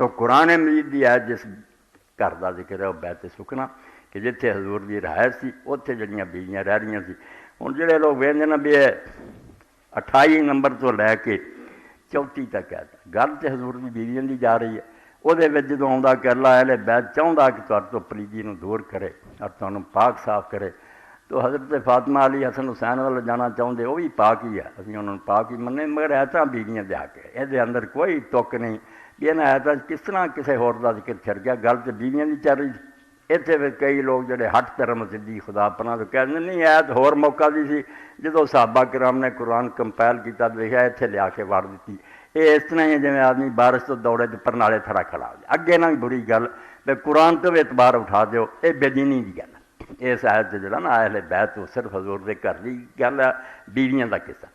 تو قرآن مجید دی آیت جس گھر کا ذکر ہے وہ بیت سکنا کہ جتھے حضور دی رہائش سی اتنے جڑیاں بیویاں رہ رہی سی. ہوں جڑے لوگ ویندے نا بھی 28 نمبر تو لے کے 34 تک ہے گل تو حضور دی بیویاں دی جا رہی ہے. وہ جدو آتا کہ اللہ اہل بیت چاہتا کہ تہاڈے تو پلیدی نو دور کرے اور تمہیں پاک صاف کرے تو حضرت فاطمہ علی حسن حسین وال جانا چاہتے وہ بھی پاک ہی ہے. ابھی انہوں نے پاک ہی منے مگر ایسا بیویاں دے کے یہ اندر کوئی تک نہیں بھی یہاں ایسا کس طرح کسی ہور دا ذکر چڑ گیا. گل تو بیویاں دی چل رہی اتنے کئی لوگ جڑے ہٹ کرم سدھی خدا پناہ تو کہتے نہیں ایت ہور موقع دی سی جدو صحابہ کرام نے قرآن کمپائل کیا دیکھا اتنے لیا کے وڑ دیتی. یہ اس طرح ہی جی آدمی بارش تو دوڑے تو پرنالے تھڑا کھڑا ہو جائے اگے نہ بری گل بے قرآن تو بھی اعتبار اٹھا دیو یہ بے دینی کی گل ہے. اس آیت جڑا نا اہل بیت وہ صرف حضور دے گھر کی گل ہے بیویاں کا قصہ.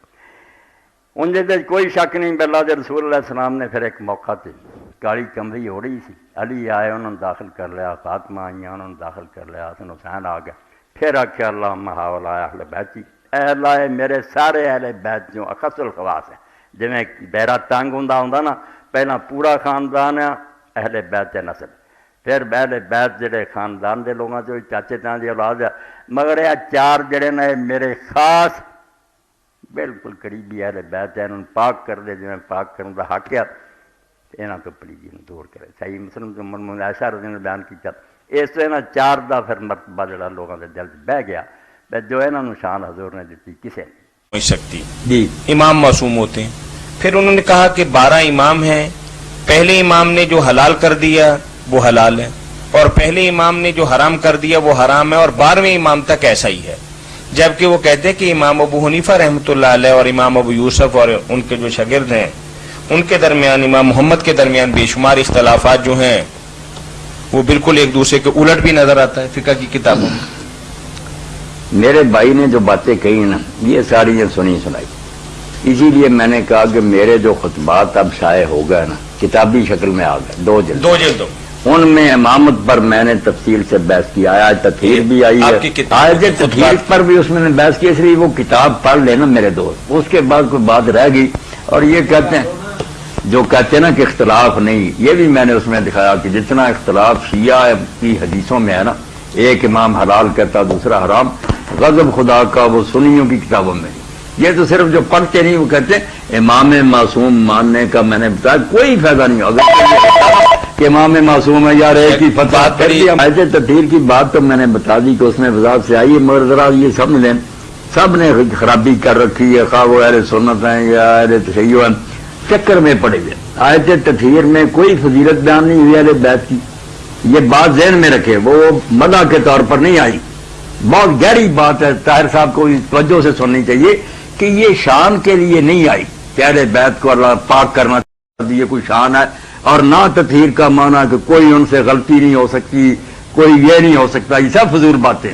اندر کوئی شک نہیں. اللہ دے رسول علیہ السلام نے پھر ایک موقع تے کالی کمری ہو رہی سی علی آئے انہوں نے داخل کر لیا فاطمہ آئیاں انہوں نے داخل کر لیا حسن حسین آ گیا. پھر آخیا اللہ محاول آیا اہل بیت اے اللہ میرے سارے اہل بیت جو اخص الخواص ہیں جی بیرا تنگ ہوں نا پہلا پورا خاندان ہے اہل بیت نسل پھر اہل بیت جڑے خاندان دے لوگوں چ چاچے تاں دی اولاد ہے مگر یہ 4 جڑے نے میرے خاص بالکل قریبی اہل بیت ہے انہوں پاک کر دے جی پاک کرنے کا حق ہے یہاں تو پلیدی دور کرے. صحیح مسلم جو من ایسا رضی نے بیان کیا اس تو یہاں 4 دا پھر مرتبہ جڑا لوگوں کے دل بہ گیا جو انہوں شان حضور نے دیتی کسے نہیں سکتی. جی امام معصوم ہوتے ہیں. پھر انہوں نے کہا کہ 12 امام ہیں. پہلے امام نے جو حلال کر دیا وہ حلال ہے اور پہلے امام نے جو حرام کر دیا وہ حرام ہے اور 12ویں امام تک ایسا ہی ہے. جبکہ وہ کہتے ہیں کہ امام ابو حنیفہ رحمۃ اللہ علیہ اور امام ابو یوسف اور ان کے جو شاگرد ہیں ان کے درمیان امام محمد کے درمیان بے شمار اختلافات جو ہیں وہ بالکل ایک دوسرے کے الٹ بھی نظر آتا ہے فقہ کی کتابوں میں. میرے بھائی نے جو باتیں کہی نا یہ ساری یہ سنی سنائی اسی لیے میں نے کہا کہ میرے جو خطبات اب شائع ہو گئے نا کتابی شکل میں آ گئے 2 جلد ان میں امامت پر میں نے تفصیل سے بحث کیا. آج تطہیر بھی آئی ہے آج تطہیر پر بھی اس میں نے بحث کی. اس لیے وہ کتاب پڑھ لینا میرے دوست. اس کے بعد کوئی بات رہ گئی اور یہ کہتے ہیں جو کہتے ہیں نا کہ اختلاف نہیں یہ بھی میں نے اس میں دکھایا کہ جتنا اختلاف شیعہ کی حدیثوں میں ہے نا ایک امام حلال کہتا دوسرا حرام غضب خدا کا وہ سنیوں کی کتابوں میں. یہ تو صرف جو پڑھتے نہیں وہ کہتے ہیں امام معصوم ماننے کا میں نے بتایا کوئی فائدہ نہیں ہوگا کہ امام معصوم ہے یار ایک ہی فتویٰ کر دیا. ایسے تطہیر کی بات تو میں نے بتا دی کہ اس میں وضاحت سے آئی ہے مگر ذرا یہ سمجھ لیں سب نے خرابی کر رکھی ہے خواہ وہ اہل سنت ہیں یا اہل تشیع ہیں چکر میں پڑے ہوئے. آیت تطہیر میں کوئی فضیلت بیان نہیں ہوئی اہل بیت کی. یہ بات ذہن میں رکھے وہ مدح کے طور پر نہیں آئی. بہت گہری بات ہے طاہر صاحب کو توجہ سے سننی چاہیے کہ یہ شان کے لیے نہیں آئی کہ اہل بیت کو اللہ پاک کرنا یہ کوئی شان ہے اور نہ تطہیر کا معنی کہ کوئی ان سے غلطی نہیں ہو سکتی کوئی یہ نہیں ہو سکتا. یہ سب فضول باتیں.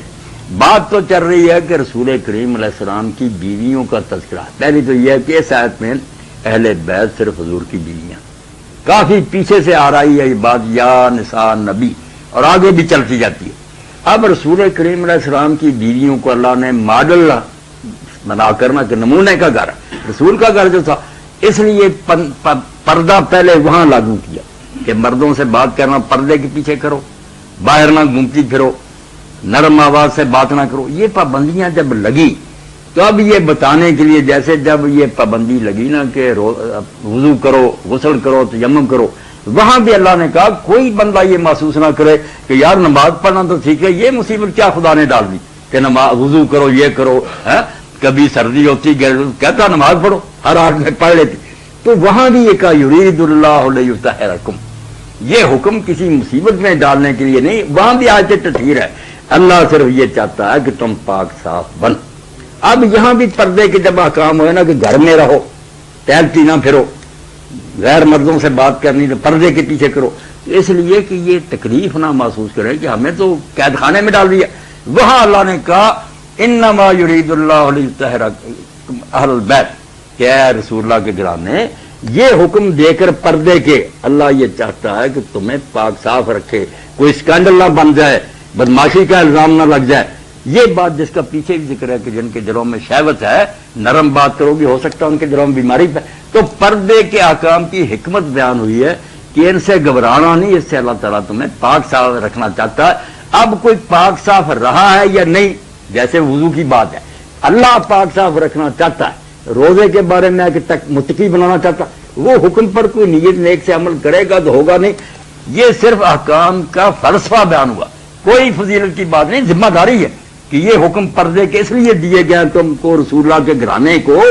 بات تو چل رہی ہے کہ رسول کریم علیہ السلام کی بیویوں کا تذکرہ. پہلی تو یہ ہے کہ اس آیت میں اہل بیت صرف حضور کی بیویاں کافی پیچھے سے آ رہی ہے یہ بات یا نساء نبی اور آگے بھی چلتی جاتی ہے. اب رسول کریم علیہ السلام کی بیویوں کو اللہ نے ماڈل بنا کرنا کہ نمونے کا گھر رسول کا گھر جو تھا اس لیے پردہ پہلے وہاں لاگو کیا کہ مردوں سے بات کرنا پردے کے پیچھے کرو باہر نہ گھومتی پھرو نرم آواز سے بات نہ کرو. یہ پابندیاں جب لگی تو اب یہ بتانے کے لیے جیسے جب یہ پابندی لگی نا کہ وضو کرو غسل کرو تیمم کرو وہاں بھی اللہ نے کہا کوئی بندہ یہ محسوس نہ کرے کہ یار نماز پڑھنا تو ٹھیک ہے یہ مصیبت کیا خدا نے ڈال دی کہ نماز وضو کرو یہ کرو. کبھی سردی ہوتی کہتا نماز پڑھو ہر حال میں پڑھ لیتی. تو وہاں بھی یہ کہا یرید اللہ لیطہرکم یہ حکم کسی مصیبت میں ڈالنے کے لیے نہیں. وہاں بھی آیت تطہیر ہے. اللہ صرف یہ چاہتا ہے کہ تم پاک صاف بن. اب یہاں بھی پردے کے جب احکام ہوئے نا کہ گھر میں رہو ٹہلتی نہ پھرو غیر مردوں سے بات کرنی تو پردے کے پیچھے کرو اس لیے کہ یہ تکلیف نہ محسوس کرے کہ ہمیں تو قید خانے میں ڈال دیا. وہاں اللہ نے کہا انما یرید اللہ لیطہرکم اہل البیت کہ اے رسول اللہ کے گھرانے یہ حکم دے کر پردے کے اللہ یہ چاہتا ہے کہ تمہیں پاک صاف رکھے کوئی اسکینڈل نہ بن جائے بدماشی کا الزام نہ لگ جائے. یہ بات جس کا پیچھے بھی ذکر ہے کہ جن کے دلوں میں شہوت ہے نرم بات کرو گی ہو سکتا ہے ان کے دلوں میں بیماری پہ. تو پردے کے احکام کی حکمت بیان ہوئی ہے کہ ان سے گھبرانا نہیں، اس سے اللہ تعالیٰ تمہیں پاک صاف رکھنا چاہتا ہے۔ اب کوئی پاک صاف رہا ہے یا نہیں، جیسے وضو کی بات ہے، اللہ پاک صاف رکھنا چاہتا ہے، روزے کے بارے میں کہ متقی بنانا چاہتا ہے، وہ حکم پر کوئی نیت نیک سے عمل کرے گا تو ہوگا نہیں۔ یہ صرف احکام کا فلسفہ بیان ہوا، کوئی فضیلت کی بات نہیں، ذمہ داری ہے کہ یہ حکم پردے کے اس لیے دیے گئے تم کو، رسول اللہ کے گھرانے کو،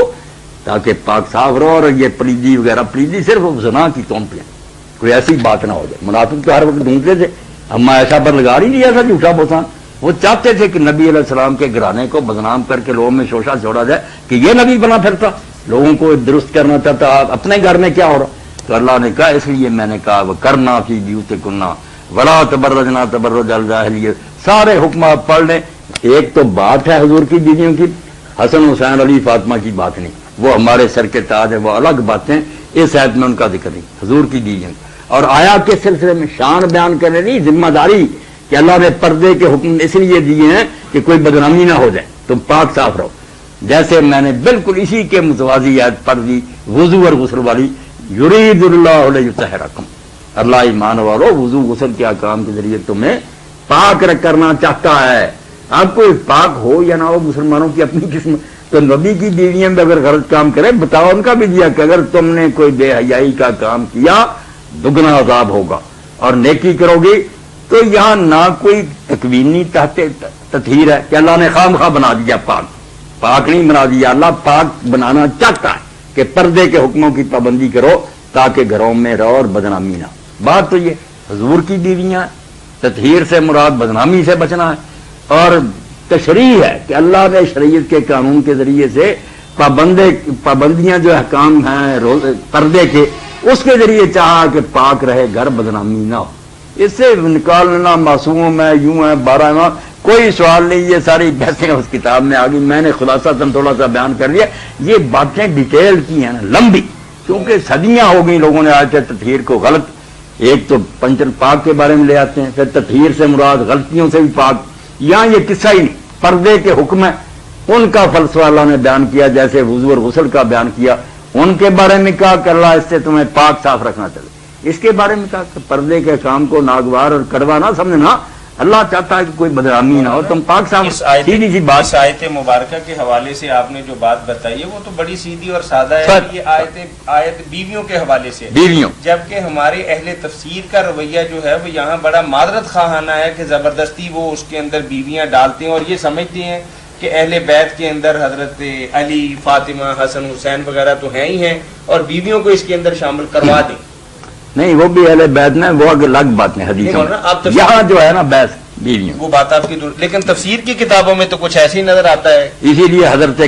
تاکہ پاک صاف رہو، اور یہ پلیدی وغیرہ، پلیدی صرف زنا کی توم پہ، کوئی ایسی بات نہ ہو جائے۔ منافق تو ہر وقت ڈھونڈتے تھے، اما ایسا پر لگا نہیں دیا تھا جھوٹا بہتان، وہ چاہتے تھے کہ نبی علیہ السلام کے گھرانے کو بدنام کر کے لوگوں میں شوشہ چھوڑا جائے کہ یہ نبی بنا پھرتا، لوگوں کو درست کرنا چاہتا، اپنے گھر میں کیا ہو رہا۔ تو اللہ نے کہا اس لیے میں نے کہا وہ کرنا فی بیوتکنا ولا تبرجنا تبرج الجاہلیہ، سارے حکمات پڑھ لیں۔ ایک تو بات ہے حضور کی بیویوں کی، حسن حسین علی فاطمہ کی بات نہیں، وہ ہمارے سر کے تاج ہے، وہ الگ باتیں، اس آیت میں ان کا ذکر نہیں، حضور کی بیویوں کی۔ اور آیا کے سلسلے میں شان بیان کرنے نہیں، ذمہ داری کہ اللہ نے پردے کے حکم اس لیے دیے ہیں کہ کوئی بدنامی نہ ہو جائے، تم پاک صاف رہو۔ جیسے میں نے بالکل اسی کے متوازی آیت پڑھ دی وضو اور غسل والی، یرید اللہ لیطہرکم، اللہ ایمان والو وضو غسل کے احکام کے ذریعے تمہیں پاک کرنا چاہتا ہے۔ اب کوئی پاک ہو یا نہ ہو، مسلمانوں کی اپنی قسم، تو نبی کی بیویاں بھی اگر غلط کام کرے بتاؤ ان کا بھی دیا کہ اگر تم نے کوئی بے حیائی کا کام کیا دگنا عذاب ہوگا، اور نیکی کرو گی تو یہاں نہ کوئی تکوینی تطہیر ہے کہ اللہ نے خام خواہ بنا دیا پاک، پاک نہیں بنا دیا، اللہ پاک بنانا چاہتا ہے کہ پردے کے حکموں کی پابندی کرو تاکہ گھروں میں رہو اور بدنامی نہ ہو۔ بات تو یہ حضور کی بیویاں، تطہیر سے مراد بدنامی سے بچنا ہے، اور تشریح ہے کہ اللہ نے شریعت کے قانون کے ذریعے سے پابندیاں جو احکام ہیں پردے کے، اس کے ذریعے چاہا کہ پاک رہے گھر، بدنامی نہ ہو۔ اس سے نکالنا معصوم ہے، یوں ہے 12 ماہ، کوئی سوال نہیں، یہ ساری بحثیں اس کتاب میں آ گئی، میں نے خلاصہ تھوڑا سا بیان کر لیا۔ یہ باتیں ڈیٹیل کی ہیں نا، لمبی، کیونکہ صدیاں ہو گئی لوگوں نے آج سے تطہیر کو غلط، ایک تو پنچر پاک کے بارے میں لے آتے ہیں، پھر تطہیر سے مراد غلطیوں سے بھی پاک، یہاں یہ قصہ ہی نہیں، پردے کے حکم ہے، ان کا فلسفہ اللہ نے بیان کیا، جیسے وضو اور غسل کا بیان کیا، ان کے بارے میں کہا کہ اللہ اس سے تمہیں پاک صاف رکھنا چاہیے، اس کے بارے میں کہا کہ پردے کے کام کو ناگوار اور کڑوا نہ سمجھنا، اللہ چاہتا ہے کہ کوئی بدنامی نہ ہو، تم پاک صاف۔ سیدھی سی بات، اس آیت مبارکہ کے حوالے سے آپ نے جو بات بتائی ہے وہ تو بڑی سیدھی اور سادہ ہے، یہ آیت بیویوں کے حوالے سے، بیویوں، جبکہ ہمارے اہل تفسیر کا رویہ جو ہے وہ یہاں بڑا معذرت خواہانہ ہے کہ زبردستی وہ اس کے اندر بیویاں ڈالتے ہیں، اور یہ سمجھتے ہیں کہ اہل بیت کے اندر حضرت علی، فاطمہ، حسن، حسین وغیرہ تو ہیں ہی ہیں، اور بیویوں کو اس کے اندر شامل کروا دیں۔ نہیں، وہ بھی اہل بیت میں، وہ الگ بات ہے حدیثوں میں، یہاں جو ہے نا بیت بیویوں، وہ بات آپ کی لیکن تفسیر کی کتابوں میں تو کچھ ایسے ہی نظر آتا ہے۔ اسی لیے حضرت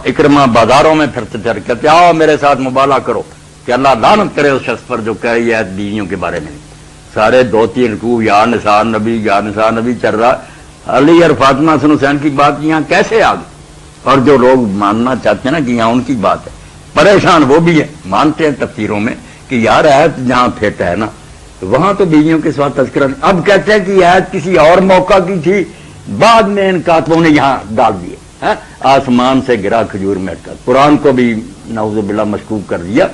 اکرمہ بازاروں میں پھرتے پھر کہتے آؤ میرے ساتھ مبالغہ کرو کہ اللہ لعنت کرے اس شخص پر جو کہے یہ بیویوں کے بارے میں، سارے 2-3 رکوع یا نثار نبی یا نثار نبی چل رہا، علی اور فاطمہ حسن حسین کی بات یہاں کیسے آ گئی؟ اور جو لوگ ماننا چاہتے ہیں نا کہ یہاں ان کی بات ہے، پریشان وہ بھی ہے، مانتے ہیں تفسیروں میں کہ یار آیت جہاں پھیٹ ہے نا وہاں تو بیویوں کے ساتھ تذکرہ نہیں، اب کہتے ہیں کہ یہ آیت کسی اور موقع کی تھی، بعد میں ان کاتبوں نے یہاں ڈال دیے، آسمان سے گرا کھجور میں اٹکا، قرآن کو بھی نعوذ باللہ مشکوک کر دیا،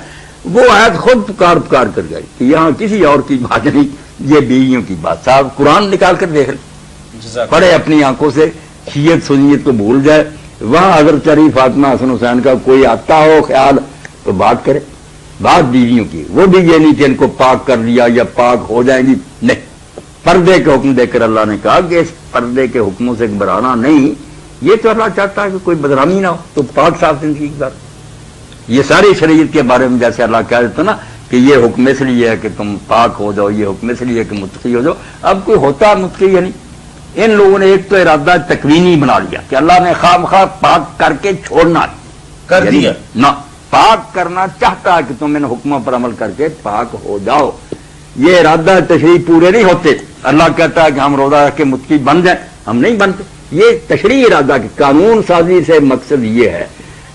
وہ آیت خود پکار کر گئی کہ یہاں کسی اور کی بات نہیں، یہ بیویوں کی بات، صاحب قرآن نکال کر دیکھ لیں، پڑھے اپنی آنکھوں سے، شیعت سنیت کو بھول جائے، وہاں حضرت علی، فاطمہ، حسن حسین کا کوئی آتا ہو خیال تو بات کرے، بات بیویوں کی، وہ بھی یہ نہیں کہ ان کو پاک کر دیا یا پاک ہو جائیں گی، نہیں، پردے کے حکم دے کر اللہ نے کہا کہ اس پردے کے حکموں سے گھبرانا نہیں، یہ تو اللہ چاہتا ہے کہ کوئی بدنامی نہ ہو، تو پاک صاف زندگی گزار۔ یہ ساری شریعت کے بارے میں جیسے اللہ کہہ دیتا نا کہ یہ حکم اس لیے ہے کہ تم پاک ہو جاؤ، یہ حکم اس لیے کہ متقی ہو جاؤ، اب کوئی ہوتا متقی یا نہیں؟ ان لوگوں نے ایک تو ارادہ تکوینی بنا لیا کہ اللہ نے خواہ مخواہ پاک کر کے چھوڑنا کر دیا نہ، پاک کرنا چاہتا ہے کہ تم ان حکموں پر عمل کر کے پاک ہو جاؤ، یہ ارادہ تشریح پورے نہیں ہوتے۔ اللہ کہتا ہے کہ ہم روزہ رکھ کے متقی بن جائیں، ہم نہیں بنتے، یہ تشریح ارادہ کی قانون سازی سے مقصد یہ ہے،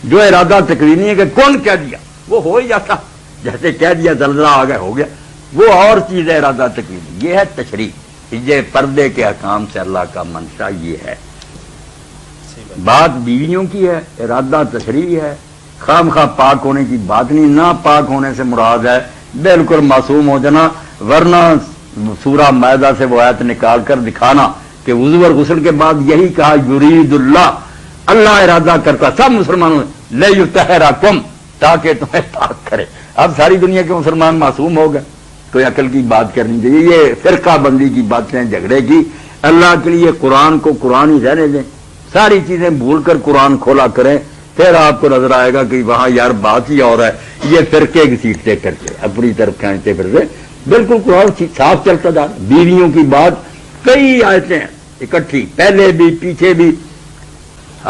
جو ارادہ تکوینی ہے کہ کون کہہ دیا وہ ہو ہی جاتا، جیسے کہہ دیا زلزلہ آ گیا ہو گیا، وہ اور چیز ہے ارادہ تکوینی، یہ ہے تشریح، یہ پردے کے احکام سے اللہ کا منشا یہ ہے۔ بات بیویوں کی ہے، ارادہ تشریح ہے، خواہ مخواہ پاک ہونے کی بات نہیں، نہ پاک ہونے سے مراد ہے بالکل معصوم ہو جانا، ورنہ سورہ مائدہ سے وہ آیت نکال کر دکھانا کہ وضو اور غسل کے بعد یہی کہا یرید اللہ ارادہ کرتا سب مسلمانوں لیطہرکم، تاکہ تمہیں پاک کرے۔ اب ساری دنیا کے مسلمان معصوم ہو گئے، کوئی عقل کی بات کرنی چاہیے، یہ فرقہ بندی کی باتیں جھگڑے کی۔ اللہ کے لیے قرآن کو قرآن ہی رہنے دیں، ساری چیزیں بھول کر قرآن کھولا کریں، پھر آپ کو نظر آئے گا کہ وہاں یار بات ہی اور ہے، یہ فرقے کی سیٹیں کر کے اپنی طرف کھینچتے پھرتے، بالکل قرآن صاف چلتا جا رہا۔ بیویوں کی بات کئی آیتیں اکٹھی، پہلے بھی پیچھے بھی۔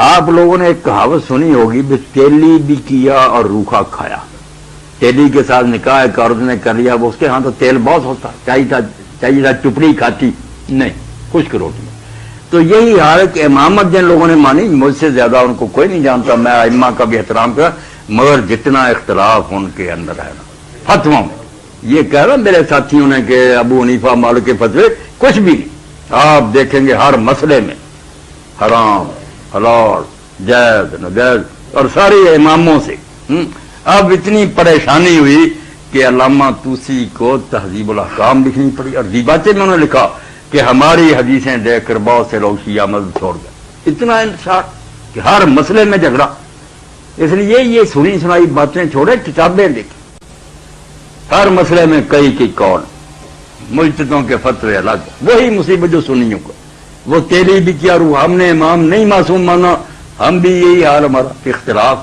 آپ لوگوں نے ایک کہاوت سنی ہوگی، تیلی بھی کیا اور روکھا کھایا۔ تیلی کے ساتھ نکاح ایک عورت نے کر لیا، وہ اس کے ہاں تو تیل بہت ہوتا، چاہیے تھا چپڑی کھاتی، نہیں خشک روٹی۔ تو یہی حال ہے کہ امامت جن لوگوں نے مانی، مجھ سے زیادہ ان کو کوئی نہیں جانتا، میں ائمہ کا بھی احترام کرا، مگر جتنا اختلاف ان کے اندر ہے نا فتووں میں، یہ کہہ رہا میرے ساتھیوں نے کہ ابو حنیفہ مالک کے فتوے کچھ بھی نہیں۔ آپ دیکھیں گے ہر مسئلے میں حرام حلال جائز ناجائز، اور سارے اماموں سے اب اتنی پریشانی ہوئی کہ علامہ طوسی کو تہذیب الاحکام لکھنی پڑی، اور دیباچے میں انہوں نے لکھا کہ ہماری حدیثیں دیکھ کر بہت سے لوگ شیعہ مذہب چھوڑ گئے۔ اتنا انتشار کہ ہر مسئلے میں جھگڑا، اس لیے یہ سنی سنائی باتیں چھوڑے، کتابیں دیکھیں، ہر مسئلے میں کئی کی قول، مجتہدوں کے فتوے الگ، وہی مصیبت جو سنیوں کو، وہ تیلی بھی کیا روح، ہم نے امام نہیں معصوم مانا، ہم بھی یہی حال ہمارا۔ اختلاف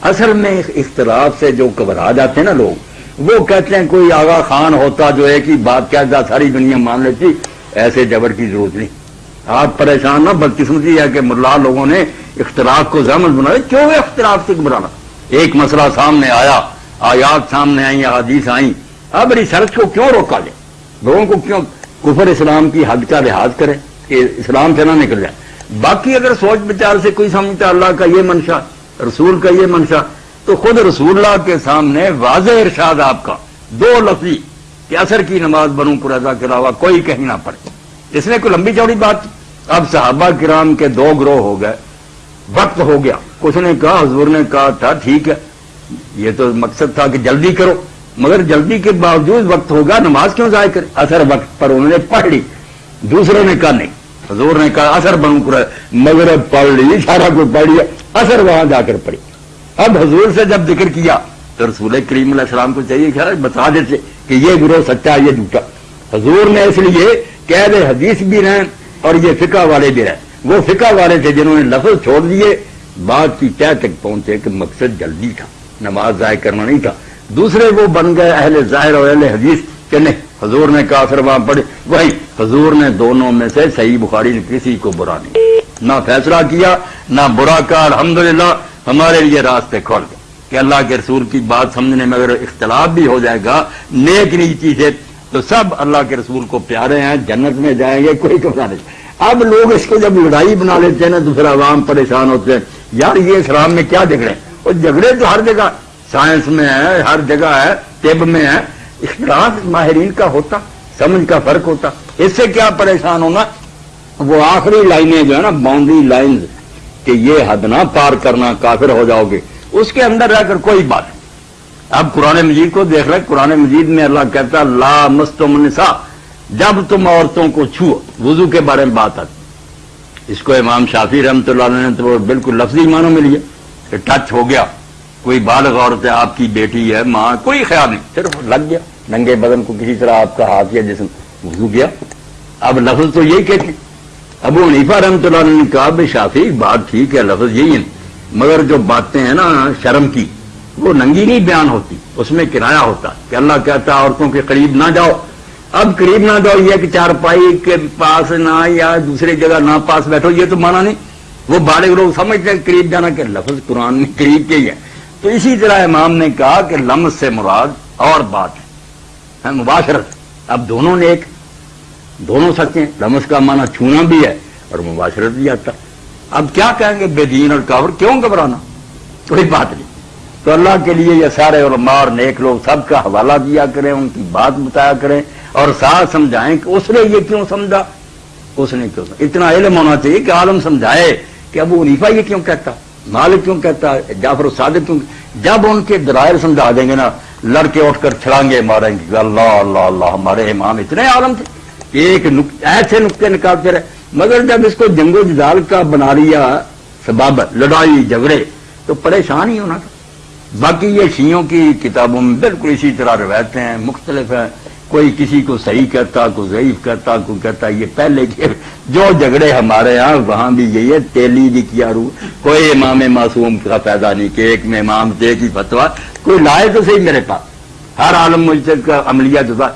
اصل میں اختلاف سے جو گھبرا جاتے ہیں نا لوگ، وہ کہتے ہیں کوئی آغا خان ہوتا جو ایک ہی بات کہتا ساری دنیا مان لیتی، ایسے جبر کی ضرورت نہیں۔ آپ پریشان نہ، بدقسمتی ہے کہ ملا لوگوں نے اختلاف کو زحمت بنایا، کیوں اختلاف سے گھبرانا؟ ایک مسئلہ سامنے آیا، آیات سامنے آئیں، حدیث آئیں، اب ریسرچ کو کیوں روکا جائے؟ لوگوں کو کیوں کفر اسلام کی حد کا لحاظ کریں کہ اسلام سے نہ نکل جائے؟ باقی اگر سوچ بچار سے کوئی سمجھتا اللہ کا یہ منشا، رسول کا یہ منشا، تو خود رسول اللہ کے سامنے واضح ارشاد آپ کا دو لفظی کہ عصر کی نماز بنوں قریظہ کے علاوہ کوئی کہیں نہ پڑے، اس نے کوئی لمبی چوڑی بات کی۔ اب صحابہ کرام کے دو گروہ ہو گئے، وقت ہو گیا، کچھ نے کہا، حضور نے کہا تھا ٹھیک ہے، یہ تو مقصد تھا کہ جلدی کرو، مگر جلدی کے باوجود وقت ہوگا، نماز کیوں ضائع کرے؟ اثر وقت پر انہوں نے پڑھ لی۔ دوسروں نے کہا نہیں، حضور نے کہا اثر بنوں قریظہ، مغرب پڑھ لی، سارا کچھ پڑھ لیا، اثر وہاں جا کر پڑھی۔ اب حضور سے جب ذکر کیا تو رسول کریم علیہ السلام کو چاہیے کہ بتا دیتے کہ یہ گروہ سچا، یہ جھوٹا۔ حضور نے اس لیے کہ اہل حدیث بھی رہیں اور یہ فقہ والے بھی رہیں، وہ فقہ والے تھے جنہوں نے لفظ چھوڑ دیے، بات کی تہ تک پہنچے کہ مقصد جلدی تھا، نماز ضائع کرنا نہیں تھا۔ دوسرے وہ بن گئے اہل ظاہر اور اہل حدیث کہ نہیں، حضور نے کہا پھر وہاں پڑھے، وہی حضور نے دونوں میں سے صحیح بخاری نے کسی کو برا نہیں، نہ فیصلہ کیا نہ برا کہا۔ الحمدللہ ہمارے لیے راستے کھول گئے کہ اللہ کے رسول کی بات سمجھنے میں اگر اختلاف بھی ہو جائے گا نیک نیتی سے تو سب اللہ کے رسول کو پیارے ہیں، جنت میں جائیں گے، کوئی کبھا نہیں۔ اب لوگ اس کو جب لڑائی بنا لیتے ہیں نا تو پھر عوام پریشان ہوتے ہیں، یار یہ اسلام میں کیا جھگڑے؟ اور جھگڑے تو ہر جگہ، سائنس میں ہے، ہر جگہ ہے، طب میں ہے، اختلاف ماہرین کا ہوتا، سمجھ کا فرق ہوتا، اس سے کیا پریشان ہونا؟ وہ آخری لائنیں جو ہے نا، باؤنڈری لائنز کہ یہ حد نہ پار کرنا کافر ہو جاؤ گے، اس کے اندر رہ کر کوئی بات نہیں۔ اب قرآن مجید کو دیکھ رہے، قرآن مجید میں اللہ کہتا لا مستم النساء، جب تم عورتوں کو چھو، وضو کے بارے میں بات آتی، اس کو امام شافعی رحمۃ اللہ علیہ نے تو بالکل لفظی معنوں میں لیا کہ ٹچ ہو گیا، کوئی بالغ عورت ہے، آپ کی بیٹی ہے، ماں، کوئی خیال نہیں، صرف لگ گیا ننگے بدن کو کسی طرح آپ کا ہاتھ یا جسم، وضو گیا۔ اب لفظ تو یہی کہتے، ابو حنیفہ رحمۃ اللہ علیہ نے کہا بے شافعی بات ٹھیک ہے، لفظ یہی ہے، مگر جو باتیں ہیں نا شرم کی، وہ ننگی نہیں بیان ہوتی، اس میں کنایا ہوتا کہ اللہ کہتا عورتوں کے قریب نہ جاؤ۔ اب قریب نہ جاؤ یہ کہ چارپائی کے پاس نہ یا دوسری جگہ نہ پاس بیٹھو، یہ تو مانا نہیں۔ وہ بالغ لوگ سمجھتے ہیں قریب جانا کہ لفظ قرآن میں قریب کے ہی ہے۔ تو اسی طرح امام نے کہا کہ لمس سے مراد اور بات ہے مباشرت۔ اب دونوں نے ایک، دونوں سچے ہیں، لمس کا معنی چھونا بھی ہے اور مباشرت بھی آتا۔ اب کیا کہیں گے بے دین اور کافر، کیوں گھبرانا، کوئی بات نہیں۔ تو اللہ کے لیے یہ سارے علماء اور نیک لوگ سب کا حوالہ دیا کریں، ان کی بات بتایا کریں اور ساتھ سمجھائیں کہ اس نے یہ کیوں سمجھا، اس نے کیوں سمجھا۔ اتنا علم ہونا چاہیے کہ عالم سمجھائے کہ ابو حنیفہ یہ کیوں کہتا، مالک کیوں کہتا، جعفر الصادق کیوں۔ جب ان کے دلائل سمجھا دیں گے نا لڑ کے اٹھ کر چھلانگے ماریں گے کہ اللہ اللہ اللہ، ہمارے امام اتنے عالم تھے، ایک ایسے نقطے نکالتے رہے۔ مگر جب اس کو جنگ و جدال کا بنا لیا سبب، لڑائی جھگڑے، تو پریشان ہی ہونا تھا۔ باقی یہ شیعوں کی کتابوں میں بالکل اسی طرح روایتیں ہیں، مختلف ہیں، کوئی کسی کو صحیح کہتا، کوئی ضعیف کہتا، کوئی کہتا یہ پہلے کے جو جھگڑے ہمارے ہاں وہاں بھی یہی ہے، تیلی بھی کیا رو، کوئی امام معصوم کا پیدا نہیں کہ ایک میں امام تھے کی فتویٰ، کوئی لائے تو صحیح میرے پاس، ہر عالم مجتہد کا عملیہ جدا،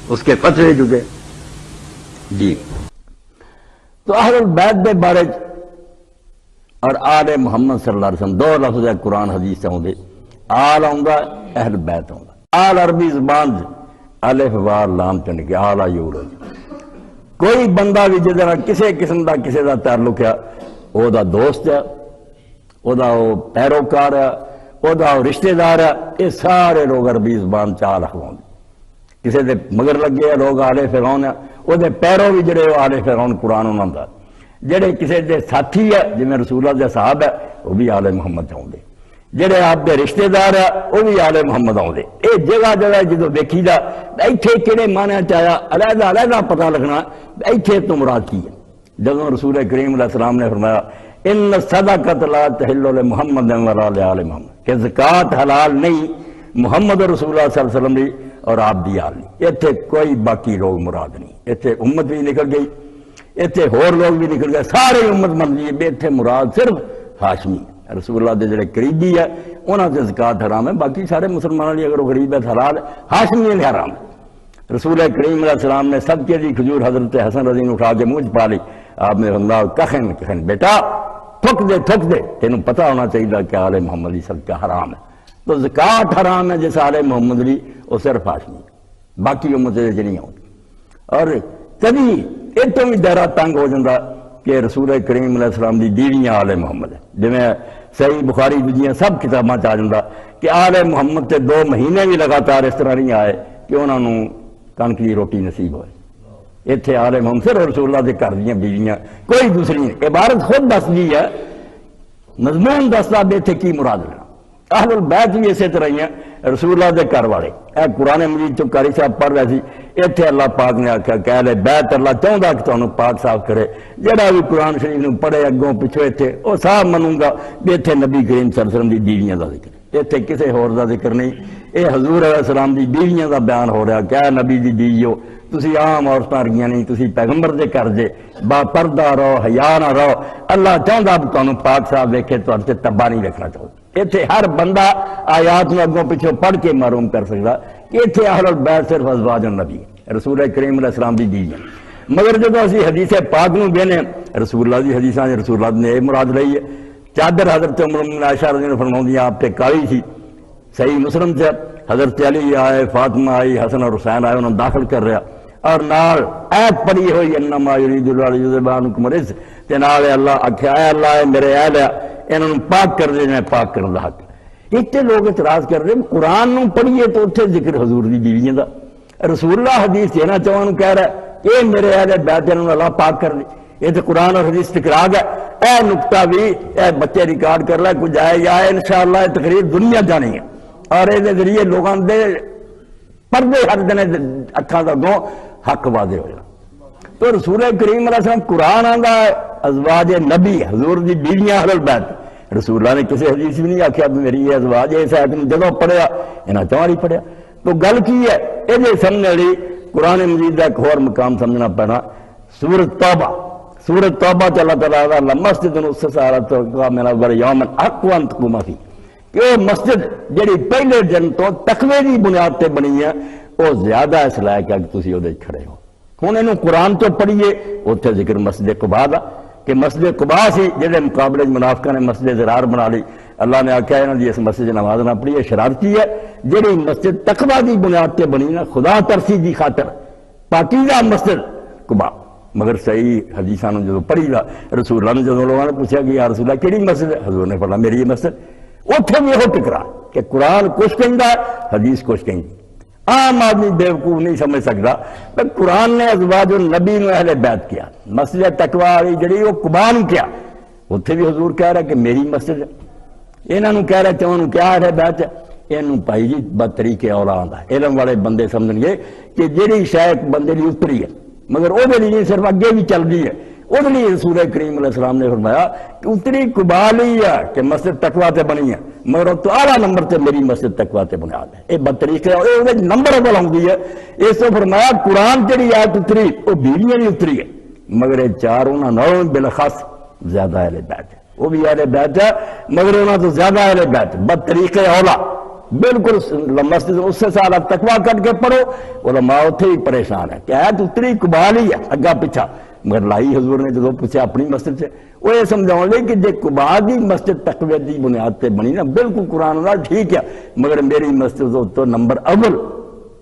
اس کے فتوے جدے۔ جی تو اہل البیت دے بارے اور آل محمد صلی اللہ علیہ وسلم دو لفظ ہے قرآن حدیث سے ہوندے، آل آؤندا اہل بیت آؤندا۔ آل عربی زبان الف واو لام چن کے آل یورج، کوئی بندہ بھی جدے نال کسے قسم دا کسے دا تعلق ہے، او دا دوست ہے، او دا پیروکار ہے، او دا رشتہ دار ہے، یہ سارے لوگ عربی زبان چ آل اخواندے۔ کسے دے مگر لگے لوگ آل فرعون ہے، او دے پیرو بھی جڑے آل فرعون قرآن انہاں دا، جڑے کسے دے ساتھی ہے جویں رسول اللہ دے صحاب ہے وہ بھی آل محمد چاہندے، جڑے آپ دے رشتہ دار ہے وہ بھی آل محمد آؤندے۔ اے جگہ جگہ جدو دیکھی دا ایتھے کہڑے معنی چایا علیحدہ علیحدہ پتہ لگنا ایتھے تو مراد کی ہے۔ جدو رسول کریم علیہ السلام نے فرمایا ان الصدقۃ لا تحل لمحمد ولا لآل محمد، کہ زکوٰۃ حلال نہیں محمد رسول اللہ صلی اللہ علیہ وسلم دی اور آپ دی آل نہیں، اتنے کوئی باقی لوگ مراد نہیں، اتنے امت بھی نکل گئی، اتنے ہور لوگ بھی نکل گئے، سارے امت من لیے بے اتنے مراد صرف ہاشمی رسول اللہ دے جڑے قریبی ہے انہاں تے زکوٰۃ حرام ہے، باقی سارے مسلمانوں لیے اگر وہ غریب ہے حلال ہے، ہاشمی نے حرام ہے۔ رسول کریم علیہ السلام نے صدقے دی کھجور حضرت حسن رضی نے اٹھا کے منہ پا لی، آپ نے فرمایا کہن بیٹا تھک دے تینوں پتہ ہونا چاہیے کہ آل محمد دی صدقہ حرام ہے، تو زکوٰۃ حرام ہے جس آل محمد دی وہ صرف ہاشمی ہے، باقی امت دے نہیں ہوتی۔ اور کبھی اتوں بھی دائرہ تنگ ہو جاتا کہ رسول کریم علیہ السلام دی بیویاں آل محمد ہے، جویں صحیح بخاری دوجیاں سب کتاباں چ آ جاتا کہ آل محمد تے 2 مہینے بھی لگاتار اس طرح نہیں آئے کہ انہوں نے کنک دی روٹی نصیب ہوئے۔ اتنے آل محمد صرف رسول اللہ دے گھر دیاں بیویاں، کوئی دوسری نہیں۔ عبارت خود دس دی ہے، مضمون دستا بھی اتنے کی مراد لینا۔ اہل البیت بھی اسی طرح ہی ہیں، رسول اللہ دے گھر والے۔ اے قرآن مجید چ قاری صاحب پڑھ رہے سی، اتنے اللہ پاک نے آخیا کہ اہل بیت اللہ چاہتا کہ تمہیں پاک صاف کرے، جہاں بھی قرآن شریف نے پڑھے اگوں پچھو اتنے وہ صاحب منوں گا بھی اتنے نبی کریم صلی اللہ علیہ وسلم دی بیویاں دا ذکر، اتنے کسی ہور دا ذکر نہیں، یہ حضور علیہ السلام دی بیویاں دا بیان ہو رہا کہ اے نبی دی بیویو تسی عام عورتاں رگیاں نہیں، تسی پیغمبر دے کر جے با پردہ رہو، حیا نہ رہو، اللہ چاہتا کہ تمہیں پاک صاف ویکھے تو تباہ نہیں رکھنا چاہو۔ اتنے ہر بندہ آیات میں اگوں پچھوں پڑھ کے معلوم کر سکتا کہ اتنے اہل البیت صرف ازواج النبی رسول کریم علیہ السلام دی بیویاں۔ مگر جب اسی حدیث پاک نو بینے رسول اللہ دی حدیثاں رسول اللہ نے یہ مراد لئی ہے، چادر حضرت عمر بن عائشہ رضی اللہ عنہ فرماؤں آپ پہ کالی تھی، صحیح مسلم سے حضرت علی آئے، فاطمہ آئی، حسن اور حسین آئے، انہوں نے داخل کر رہا اور نال ایت پڑھی ہوئی انما یرید اللہ لیذھب عنکم الرجس تے نال اللہ آکھیا اے اللہ میرے اہل انہوں نے پاک کر دے، پاک کرنے دا حق۔ اتنے لوگ اعتراض کر رہے ہیں قرآن نو پڑھیے تو اتنے ذکر حضور دی بیویاں دا، رسول اللہ حدیث کہنا چاہوں کہہ رہا ہے کہ میرے اہل بیت انہوں نے اللہ پاک کر دے، یہ تو قرآن اور حدیث ٹکرا گیا۔ اے نقطہ بھی اے بچے ریکارڈ کر لے، کوئی جائے یا انشاءاللہ یہ تقریر دنیا جانی ہے اور یہ ذریعے لوگوں دے پردے ہٹ دینے اکھاں دا گوں حق واضح ہو جائے۔ تو رسول کریم علیہ السلام قرآن آندا ہے ازواج نبی حضور دی بیویاں اہل بیت، رسول اللہ نے کسی حدیث بھی نہیں آخیا میری یہ ازواج اس آیت نے جدوں پڑھیا انہاں چواں نہیں پڑھیا۔ تو گل کی ہے یہ سمجھنے لی قرآن مجید کا ایک اور مقام سمجھنا پینا، سورۃ توبہ۔ سورۃ توبہ چ اللہ تعالیٰ لمسجد اسست علی التقویٰ من اول یوم احق ان تقوم فیہ، کہ وہ مسجد جڑی پہلے دن تو تقوی کی بنیاد تے بنی ہے وہ زیادہ اس لائق ہے کہ تسی وہ کھڑے ہو۔ ہوں یہ قرآن تو پڑھیے اتنے ذکر مسجد قباء دا کہ مسجد قباء سی جہے مقابلے منافقہ نے مسجد ضرار بنا لی، اللہ نے آخیا انہوں نے اس مسجد نماز نہ پڑھی، شرارتی ہے جہی مسجد تقویٰ دی بنیاد تے بنی نا خدا ترسی دی خاطر پاکیزہ مسجد قباء۔ مگر صحیح حدیثاں جب پڑھی دا رسول اللہ نے جب لوگوں نے پوچھا کہ یا رسول اللہ کیڑی مسجد ہے، حضور نے فرمایا میری یہ مسجد، اتنے بھی یہ ٹکرا کہ قرآن کچھ کہندا ہے حدیث کچھ کہندی۔ عام آدمی بیوقوف نہیں سمجھ سکتا کہ قرآن نے ازواج النبی نے اہل بیت کیا، مسجد تقویٰ والی جڑی وہ قباء نو کیا، اتنے بھی حضور کہہ رہا کہ میری مسجد ہے، انہوں نے کہہ رہا چون کیا اہل بیت ہے، یہ بھائی جی بطریقے اولاد ہے. علم والے بندے سمجھ گے کہ جہی شاید بندے کی اتری ہے مگر وہ نہیں صرف اگے بھی چل رہی ہے. وہ رسول کریم علیہ السلام نے فرمایا کہ اتری قبال ہی ہے کہ مسجد تقویٰ تے بنی ہے مگر تو اعلیٰ نمبر تے میری مسجد تقویٰ تے بنیاد ہے. یہ بطریقے نمبر اول آتی ہے. اس سے فرمایا قرآن جہی آیت اتری وہ بیڑیاں نہیں اتری ہے مگر یہ چار انہوں نے بالخاص زیادہ اہل بیت ہے. وہ بھی اہل بیت ہے مگر انہوں تو زیادہ اہل بیت بطریقے اولا بالکل. مسجد اس سے سال تقویٰ کٹ کے پڑھو علماء اتنے ہی پریشان ہے کہ آیت اتری قبال ہی ہے اگا پیچھا مگر لائی حضور نے جب پوچھا اپنی مسجد سے وہ یہ سمجھاؤ لے کہ جے قباء دی مسجد تقوی دی بنیاد تے بنی نا بالکل قرآن اللہ ٹھیک ہے مگر میری مسجد تو نمبر اول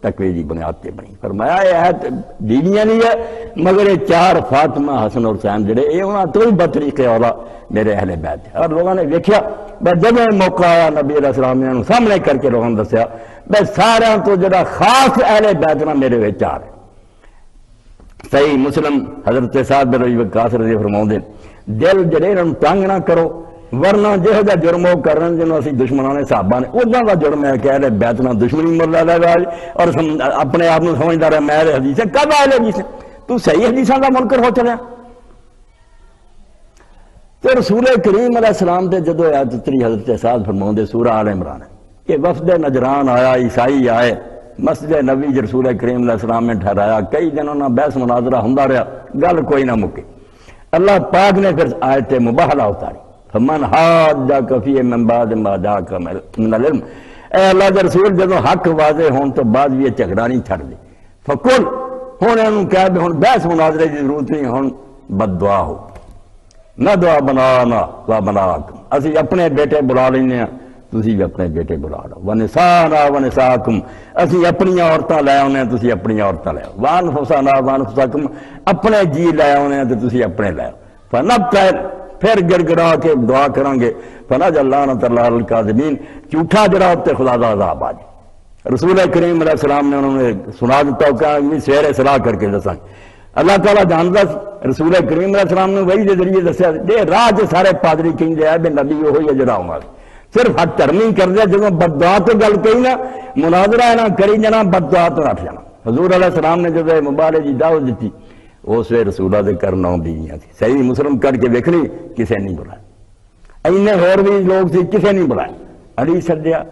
تقوی دی بنیاد تے بنی. فرمایا یہ آیت دینیاں نہیں ہے مگر یہ چار فاطمہ حسن اور حسین جڑے یہ انہاں تو ہی بطریقے اولا میرے اہل بیت ہے. اور لوگوں نے دیکھا بس جب موقع آیا نبی علیہ السلام نے سامنے کر کے لوگوں نے دسیا بس سارا تو جڑا خاص اہل بیت نا میرے وچ آ رہے. صحیح مسلم حضرت سعد بن ابی وقاص رضی فرماؤں دے دل جڑے انہاں تنگ نہ کرو ورنہ جہو جا جرم وہ کرن جنہوں اسی دشمنوں نے صحابہ نے ادا کا جرم ہے کہ اہل بیت نہ دشمنی مر لے گا اور اپنے آپ کو سمجھدار ہے میں حدیث ہے کب اہل حدیث ہے تو صحیح حدیثاں کا منکر ہو چلیا. تو رسول کریم علیہ السلام دے جدو آیت اتری حضرت سعد فرماؤں دے سورہ آل عمران ہے کہ وفد نجران آیا عیسائی آئے مسجد نبی رسول کریم علیہ السلام نے ٹھہرایا کئی دنوں نہ بحث مناظرہ ہوندا رہا گل کوئی نہ مکی. اللہ پاک نے پھر آیت مباہلہ اتاری فمن حاجک فیہ من بعد ما جاءک من العلم. اے اللہ کے رسول جدو حق واضح ہون تو بعد بھی یہ جھگڑا نہیں چھڑ دے فقل ہن انہوں کہہ دے ہن بحث مناظرے کی ضرورت نہیں ہن بد دعا ہو نہ دعا بنانا و بناکم اسی اپنے بیٹے بلا لینے ہیں تسی بھی اپنے بیٹے بلا لو ونسانا ونساکم اسی اپنی عورتاں لے آنے ہیں تسی اپنی عورتاں لے آؤ وانفسانا وانفساکم اپنے جی لے آنے ہیں تو تسی اپنے لے آؤ فنبتہل پھر گر گرا کے دعا کریں گے فنجعل اللعنۃ اللہ علی الکاذبین جھوٹا جڑا ہوتے خدا دا عذاب آ جائے. رسول کریم علیہ السلام نے انہوں نے سنا دیتا ہو کہ سویرے صلاح کر کے دساں اللہ تعالیٰ جانتا رسول کریم علیہ السلام نے وہی دے ذریعے دسیا دے راہ جو سارے پادری کہیں دے بے نبی وہی ہے جڑا ہوں صرف حق دھرمی کر دیا جب بد دعا تو گل کہی نا مناظرہ نہ کری جانا بد دعا تو رکھ جانا. حضور علیہ السلام نے جب مبارک کی دعوت دیتی اس وے رسولہ دے کر 9 بیویاں تھی. صحیح مسلم کر کے دیکھ لی کسے نہیں بلایا. اینے اور بھی لوگ تھی کسے نہیں بلایا. علی سدیا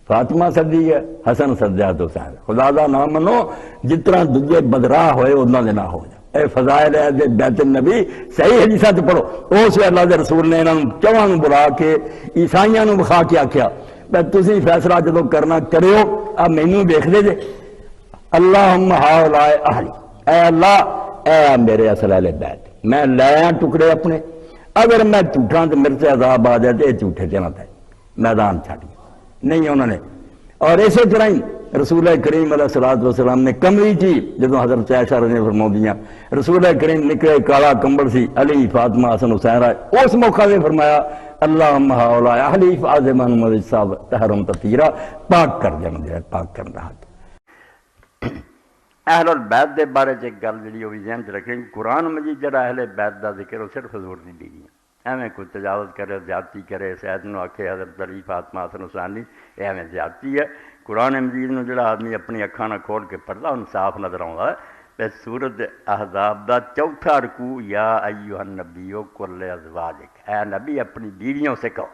فاطمہ سدی ہے حسن سدیا تو حسین خدا دا نام منو جتنا دجے بدراہ ہوئے اتنا دے نہ ہو جائے. اے فضائل ہے دے بیت النبی صحیح حدیثاں تے پڑھو. اس وے اللہ دے رسول نے انہاں چواں نوں بلا کے عیسائیاں نوں بخا کے آکھیا بے تسی فیصلہ جدوں کرنا کریو اب مینوں دیکھ دے جے اللہم ہؤلاء اہلی اے اللہ اے میرے اصل اہل بیت میں لیا ٹکڑے اپنے اگر میں جھوٹاں تو میرے سے عذاب آ جائے تو یہ جھوٹے چنا تھے میدان چھڑ نہیں انہوں نے. اور اسی طرح ہی رسول کریم علیہ الصلوۃ والسلام نے کمری کی جب حضرت عائشہ رضی اللہ عنہا فرماؤندیاں رسول کریم نکلے کالا کمبل سی علی فاطمہ حسن حسین آئے اس موقع سے فرمایا اللہم ہؤلاء اہلی فاعذبھم بالصبر طہرہم تطہیرا پاک کر دے مجھے پاک کرنا ہے. اہل البیت دے بارے چ گل جی وہ بھی ذہن چ رکھیں قرآن مجید جڑا اہل بیت دا ذکر وہ صرف حضور دی بیوی ہے. ایویں کوئی تجاوز کرے زیادتی کرے سید نو آکھے حضرت علی فاطمہ حسن حسین نہیں یہ ایویں زیادتی ہے. قرآن مجید نو جڑا آدمی اپنی اکھاں نہ کھول کے پڑھدا انہوں صاف نظر آਉਂدا ہے. بس سورت احزاب دا چوتھا رکوع یا ایھا النبی قل ازواجک اے نبی اپنی بیویوں سے کہو.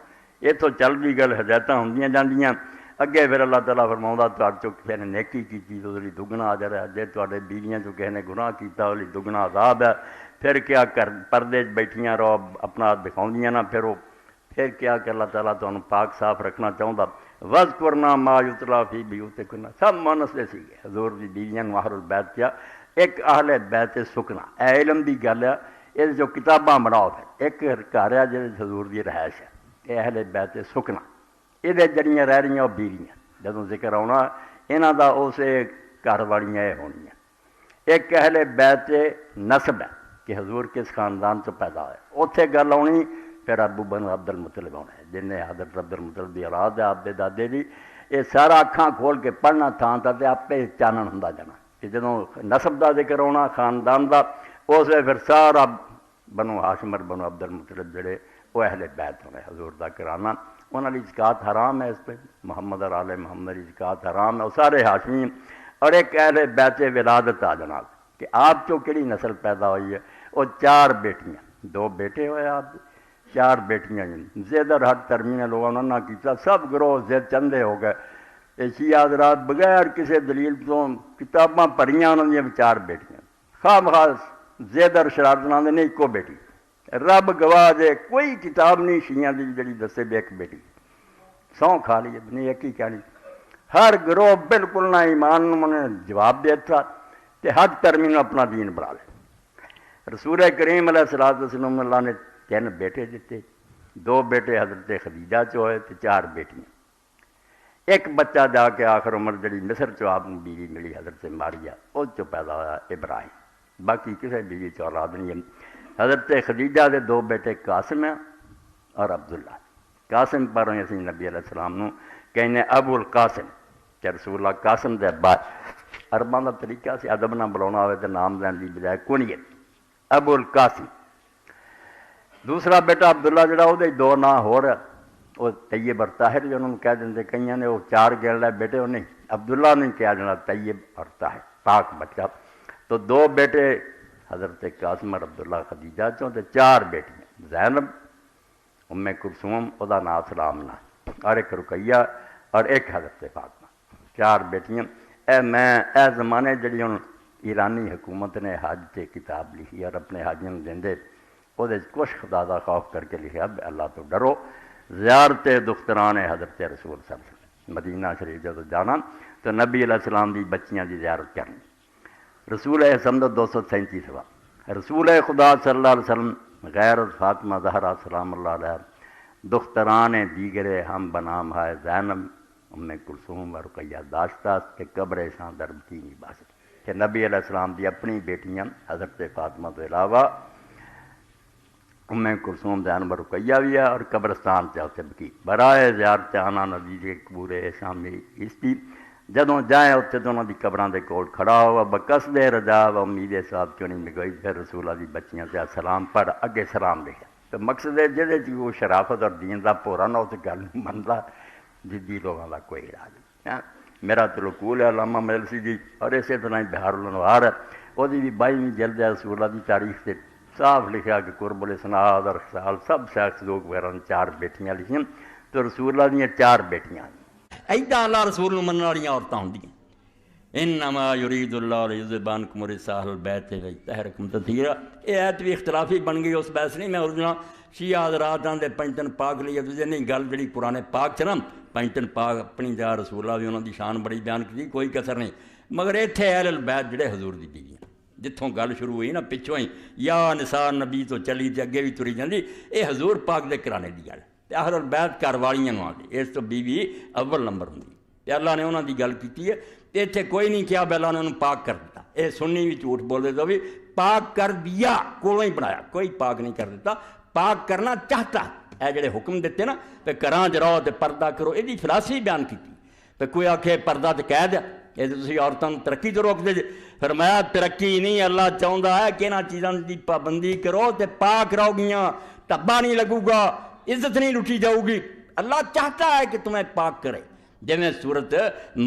یہ تو چل دی گل ہدایتاں ہوندیاں جاندیاں اگے پھر اللہ تعالیٰ فرماؤں تہاڈے چوں کسی نے نیکی کی تو اس دگنا اجر ہے جے تہاڈے بیویاں چوں کسی نے گناہ کیتا اس دگنا عذاب ہے. پھر کیا کر پردے بیٹھیاں رہو اپنا دکھاؤندیاں نہ پھرو پھر کیا کہ اللہ تعالیٰ تمہیں پاک صاف رکھنا چاہتا. وذکرنا ما یتلی فی بیوتکن سب مانس سی حضور دی بیویاں اہل البیت کیا ایک اہل بیت سکنا اے علم دی گل ہے. یہ جو کتاباں بناؤ پھر ایک گھر ہے جہاں حضور دی رہائش ہے یہ اہل بیت سکنا یہ جڑیاں رہ رہی وہ بیویاں جدوں ذکر آنا یہاں دا اسے گھر والیاں یہ ہونیاں. ایک اہل بیت نسب ہے کہ حضور کس خاندان سے پیدا ہوئے اتنے گل آنی پھر ابو بن عبد المطلب آنا ہے جن نے حضرت عبد المطلب دی اولاد ہے آپ دے دادے دی. یہ سارا اکھاں کھول کے پڑھنا تھان تا تے آپے چانن ہوندا جانا کہ جدوں نسب دا ذکر آنا خاندان دا اس ویلے پھر سارا بنو ہاشم بنو عبد المطلب جڑے وہ اہل بیت ہونے حضور دا کرانا انہوں نے زکات حرام ہے، اس پہ محمد اور آل محمد کی زکات حرام ہے، اور سارے ہاشمین اور ایک اہل بیت ولادت آ جناب کہ آپ چو کہڑی نسل پیدا ہوئی ہے، وہ 4 بیٹیاں، 2 بیٹے ہوئے آپ، 4 بیٹیاں زیدر حد ترمین لوگوں نے کیتا، سب گروہ زید چندے ہو گئے، شیعہ حضرات بغیر کسی دلیل تو کتاباں پڑھیاں انہوں نے 4 بیٹیاں، خواہ مخواہ زیدر شرارت نہ نے ایکو بیٹی، رب گواہ دے کوئی کتاب نہیں شیعہ دی جڑی دسے بھی ایک بیٹی، سو کھا لی نہیں ایک ہی کہانی، ہر گروہ بالکل نہ ایمان نے جواب دیا تھا کہ حد ترمین اپنا دین بنا لے۔ رسول کریم علیہ الصلوۃ والسلام اللہ نے 3 بیٹے دیتے، 2 بیٹے حضرت خدیجہ چ ہوئے تو 4 بیٹیاں، ایک بچہ جا کے آخر عمر جڑی مصر چ آپ نے بیوی ملی حضرت ماریہ اس چ پیدا ہوا ابراہیم، باقی کسی بیوی چ اولاد نہیں ہے۔ حضرت خدیجہ دے 2 بیٹے قاسم ہیں اور عبداللہ، قاسم پر اسی نبی علیہ السلام نو کہنے ابو القاسم کہ رسول اللہ قاسم دے ابا، عرباں دا طریقہ سے ادب نہ بلانا ہوئے تو نام دین دی بجائے کنیت ابو القاسم۔ دوسرا بیٹا عبداللہ جڑا وہ 2 نام ہو رہا، وہ طیب اور طاہر جو انہوں نے کہہ دیں کئیاں نے وہ 4 گن لے بیٹے، وہ نہیں عبداللہ نے کہا جانا طیب اور طاہر پاک بچہ، تو 2 بیٹے حضرت قاسم اور عبداللہ خدیجہ چوں تے 4 بیٹیاں زینب، ام کلثوم وہ نام سلام نہ، اور ایک رقیہ اور ایک حضرت فاطمہ، 4 بیٹیاں۔ اے زمانے جڑی ہوں ایرانی حکومت نے حج تے کتاب لکھی اور اپنے حاجیوں دیندے وہ کچھ خدا دا خوف کر کے لکھا اللہ تو ڈرو، زیارت دختران حضرت رسول صلی اللہ علیہ وسلم، مدینہ شریف جب جانا تو نبی علیہ السلام دی بچیاں دی زیارت کرنی۔ رسول سمد 237 ہوا، رسول خدا صلی اللہ علیہ وسلم غیر فاطمہ زہرا سلام اللہ علیہ دختران دیگرے ہم بنام ہے زینب ام کلثوم اور رقیہ داشتہ کہ قبر شاں درب کی نہیں باشد کہ نبی علیہ السلام دی اپنی بیٹیاں حضرت فاطمہ تو علاوہ ام کلثوم زینب اور رقیہ بھی ہے، اور قبرستان سے بکی برائے زیارت آنا نبی کے پورے شامی کشتی جدوں جائیں اتنے تو انہوں کی قبراں دے کول کھڑا ہوا بقصد رجا و امید صاحب کیوں نہیں نگوئی، پھر رسولہ دی بچیاں سے سلام پڑھ اگے سلام لکھا، تو مقصد ہے جہدے چ وہ شرافت اور دین دا پورا نہ اس گل منتا جدی لوگوں کا کوئی علاج نہیں۔ میرا تو رکول ہے علامہ مجلسی جی، اور اسی طرح بہار الانوار ہے، وہ بھی 22ویں جلد ہے رسولہ دی تاریخ سے صاف لکھا کہ قرب الاسناد اور خصال سب شیخ صدوق وغیرہ نے 4 بیٹیاں لکھیں، تو رسولہ دیا 4 بیٹیاں ایدہ اللہ رسول منع والی عورتیں ہوندیاں۔ انما یرید اللہ لیذہب عنکم الرجس اہل البیت ویطہرکم تطہیرا، یہ ایت بھی اختلافی بن گئی، اس بحث نہیں میں اردنا شیعہ حضرات آندے 5 دن پاک لیے تجھے نہیں، گل جڑی پرانے پاک چ نا 5 دن پاک اپنی جا رسولہ بھی انہوں دی شان بڑی بیان کی، کوئی کسر نہیں، مگر ایتھے اہل البیت جڑے حضور دی بیویاں جتوں گل شروع ہوئی نا پچھوں ہی یا نثار نبی تو چلی تے اگے بھی تری جاندی، یہ حضور پاک دے کرانے دی گل تے اہل البیت گھر والیاں نوں آندی، اس تو بیوی اول نمبر ہوندی تے اللہ نے انہاں دی گل کیتی ہے تے ایتھے کوئی نہیں کیا اللہ نے انہوں پاک کر دیتا، اے سنی بھی جھوٹ بول دے تو بھی پاک کر دیا، کولوں ہی بنایا، کوئی پاک نہیں کر دیتا، پاک کرنا چاہتا، اے جڑے حکم دیتے نا تے گھراں چ رہو تے پردہ کرو، یہ دی فلاسفی بیان کیتی تے کوئی آکھے پردہ تے کہہ دیا یہ تسی عورتوں ترقی تو روک دے جے، فرمایا ترقی نہیں اللہ چاہتا ہے کہ انہاں چیزاں دی پابندی کرو تے پاک رہو گیاں، ٹبا نہیں لگو گا، عزت نہیں لٹی جاؤ گی، اللہ چاہتا ہے کہ تمہیں پاک کرے، جیویں صورت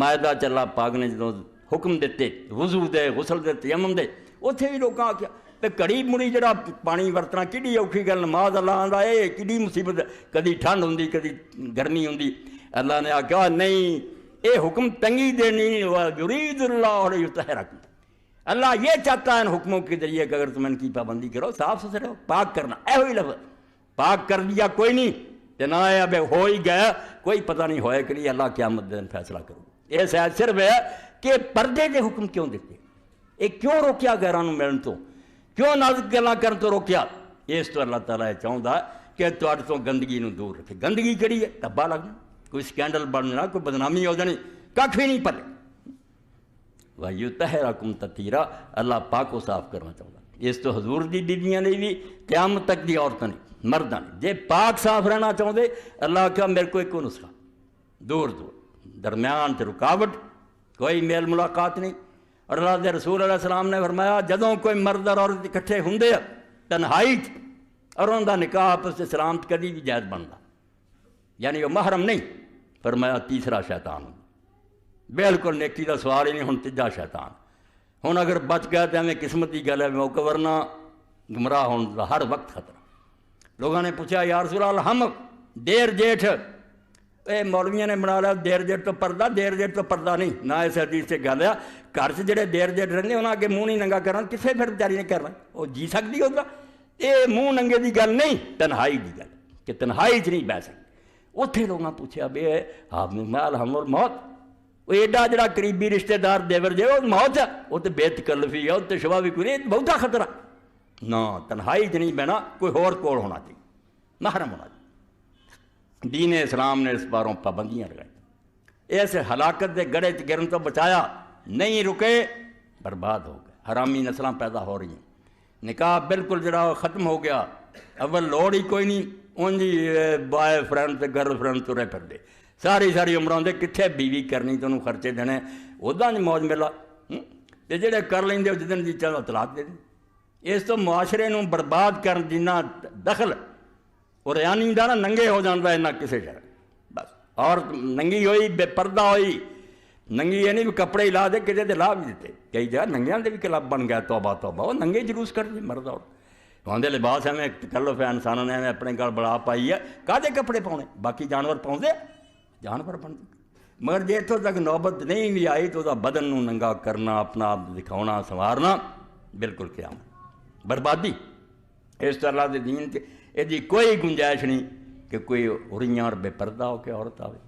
مائدہ چ اللہ پاک نے جدوں حکم دیتے وضو دے غسل دے تیمم دے، اتنے بھی لوگوں آخیا تے گھڑی مڑی جڑا پانی ورتنا کڈی اوکھی گل، نماز اللہ آندا اے کڈی مصیبت، کدی ٹھنڈ ہوندی کدی گرمی ہوندی، اللہ نے آخیا نہیں اے حکم تنگی دینی یرید اللہ لیطہرکم، اللہ یہ چاہتا ہے ان حکموں کے ذریعے کہ اگر تم ان کی پابندی کرو صاف ستھرے ہو، پاک کرنا، اے ہوئی لفظ پاک کر دیا کوئی نہیں تے نہ اب ہو ہی گیا، کوئی پتہ نہیں ہوئے کہ نہیں، اللہ قیامت دن فیصلہ کرو، یہ شاید صرف ہے کہ پردے دے حکم کیوں دیتے، یہ کیوں روکیا غیرانوں ملن تو، کیوں نازک گلاں کرن تو روکیا، اس تو اللہ تعالیٰ چاہتا ہے کہ تواڈے تو گندگی نو دور رکھے، گندگی کہڑی ہے دبا لگنا، کوئی سکینڈل بننا، کوئی بدنامی ہو جانی، کھ بھی نہیں پلے، وَيُطَہِّرَکُمْ تَطْہِیرًا، اللہ پاک کو صاف کرنا چاہتا، اس تو حضور دی بیویاں نے بھی قیامت تک دی عورتوں نے مرداں نے جے پاک صاف رہنا چاہتے، اللہ کہا میرے کو ایک نسخہ، دور دور درمیان تے رکاوٹ، کوئی میل ملاقات نہیں، اور اللہ دے رسول علیہ السلام نے فرمایا جدوں کوئی مرد اور عورت اکٹھے ہوندے تنہائی اور انہوں دا نکاح آپس سے سلامت کدی بھی جائز بنتا، یعنی وہ محرم نہیں، فرمایا تیسرا شیطان، بالکل نیکی کا سوال ہی نہیں، ہن تیجا شیطان، ہن اگر بچ گیا تو ہمیں قسمت کی گل ہے موقع، ورنہ گمراہ ہونے کا ہر وقت خطرہ۔ لوگوں نے پوچھا یا رسول اللہ ہم دیر جیٹھ، اے مولویاں نے بنا لیا دیر جیٹ تو پردہ، دیر جیٹ تو پردہ نہیں، نہ اس حدیث سے گل ہے۔ گھر سے جڑے دیر جیٹ رہتے انہوں اگے منہ نہیں ننگا کرنا، کسے پھر بیچاری نے کرنا، وہ جی سکتی ہوگا؟ یہ منہ ننگے دی گل نہیں، تنہائی دی گل کہ تنہائی چ نہیں بہ سکتی۔ اتنے لوگوں پوچھا بے آپ مال ہم اور موت، وہ ایڈا جڑا قریبی رشتہ دار دیور جے وہ موت ہے، وہ تو بے تکلفی ہے، وہ تو شبہ بھی کوئی نہیں، بہتا خطرہ نہ، تنہائی چ نہیں بہنا، کوئی ہور کول ہونا چاہیے، محرم ہونا چاہیے۔ دین اسلام نے اس باروں پابندیاں لگائی، اس ہلاکت دے گڑے چ گرن تو بچایا، نہیں رکے برباد ہو گئے، حرامی نسلاں پیدا ہو رہی ہیں، نکاح بالکل جڑا ختم ہو گیا، اول لوڑ ہی کوئی نہیں، اونجی بوائے فرینڈ تے گرل فرینڈ ترے پھر دے، ساری عمر آدھے کتنے بیوی کرنی تمہیں خرچے دینے، ادا نہیں موج میلا، تے جڑے کر لیں جدن جی چاہو طلاق دے دیں۔ اس تو معاشرے نوں برباد کرن جنہ دخل اور ریانی دا نا ننگے ہو جانا ہے نہ کسی شہر، بس عورت ننگی ہوئی بے پردہ ہوئی، ننگی یہ نہیں بھی کپڑے ہی لا دے، کسی دے لا بھی دیتے، کئی جگہ ننگیاں دے بھی کلب بن گیا، توبہ توبہ، وہ ننگے جلوس کر دی مرد عورت، آدھے لباس ہمیں تکلف ہے، انسانوں نے ہمیں اپنے گھر بڑا پائی ہے، کہتے کپڑے پاؤنے، باقی جانور پاؤں دے جانور بن دے، مگر جی اتوں تک نوبت نہیں بھی آئی تو بدن نوں ننگا کرنا، اپنا آپ دکھاؤنا سنوارنا بالکل قیامت بربادی۔ اس طرح دے دین تے یہ کوئی گنجائش نہیں کہ کوئی اریاں اور بے پردہ ہو کے عورت آئے۔